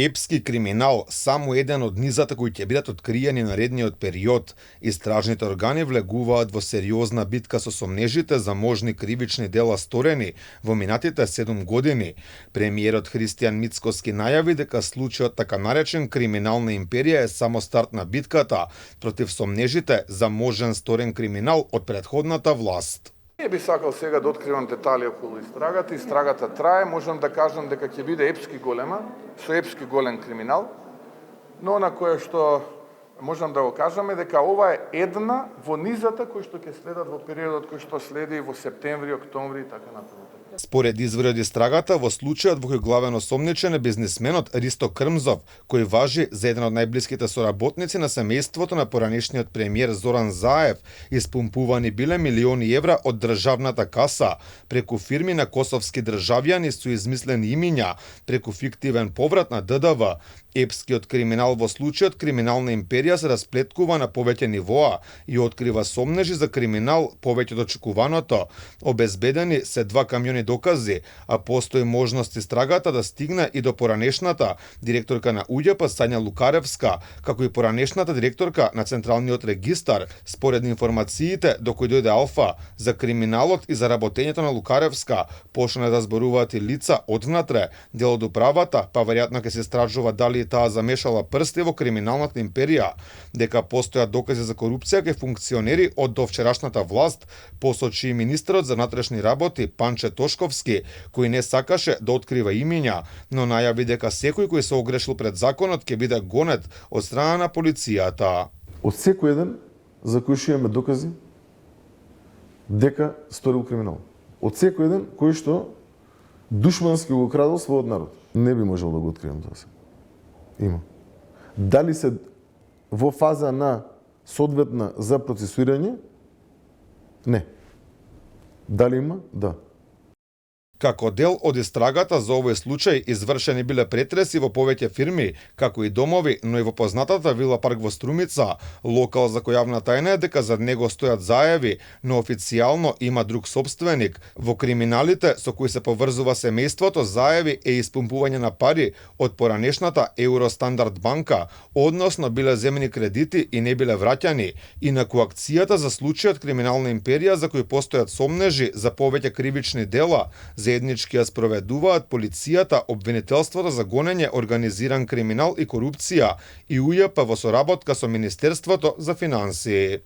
Епски криминал, само еден од низата кои ќе бидат откриени наредниот период. Истражните органи влегуваат во сериозна битка со сомнежите за можни кривични дела сторени во минатите 7 години. Премиерот Христијан Мицкоски најави дека случајот така наречен криминална империја е само старт на битката против сомнежите за можен сторен криминал од претходната власт. Не би сакал сега да откривам детали околу истрагата. Истрагата трае, можам да кажам дека ќе биде епски голема, со епски голем криминал, но на кое што можам да го кажаме дека ова е една во низата кои што ќе следат во периодот кој што следи во септември, октомври и така натаму. Според извори од истрагата, во случајот во кој главен осомничен е бизнисменот Ристо Крмзов, кој важи за еден од најблиските соработници на семејството на поранешниот премиер Зоран Заев, испумпувани биле милиони евра од државната каса преку фирми на косовски државјани со измислени имиња, преку фиктивен поврат на ДДВ. Епскиот криминал во случајот криминална империја се расплеткува на повеќе нивоа и открива сомнежи за криминал повеќе од очекуваното. Обезбедени се 2 камиони докази, а постои можност истрагата да стигне и до поранешната директорка на УЈП Сања Лукаревска, како и поранешната директорка на Централниот регистар. Според информациите до кои дојде Алфа, за криминалот и за работењето на Лукаревска почна да зборуваат и лица одвнатре, дел од управата, па веројатно ќе се истражува дали таа замешала прсти во криминалната империја, дека постојат докази за корупција кај функционери од довчерашната власт, посочи и министерот за внатрешни работи Панче Тошковски, кој не сакаше да открива имиња, но најави дека секој кој се огрешил пред законот ќе биде гонет од страна на полицијата. Од секој еден за кој што имаме докази дека сторил криминал. Од секој еден кој што душмански го крадел својот народ. Не би можел да го открием тоа се. Има. Дали се во фаза на соодветна за процесуирање? Не. Дали има? Да. Како дел од истрагата за овој случај извршени биле претреси во повеќе фирми, како и домови, но и во познатата вила парк во Струмица. Локал за кој јавна тајна е дека зад него стојат заеви, но официјално има друг сопственик. Во криминалите со кои се поврзува семејството заеви е испумпување на пари од поранешната Евростандард банка, односно биле земени кредити и не биле враќани. Инаку акцијата за случајот криминална империја за кој постојат сомнежи за повеќе кривични дела, заеднички ја спроведуваат полицијата, обвинителството за гонење организиран криминал и корупција и УЈП во соработка со Министерството за финансии.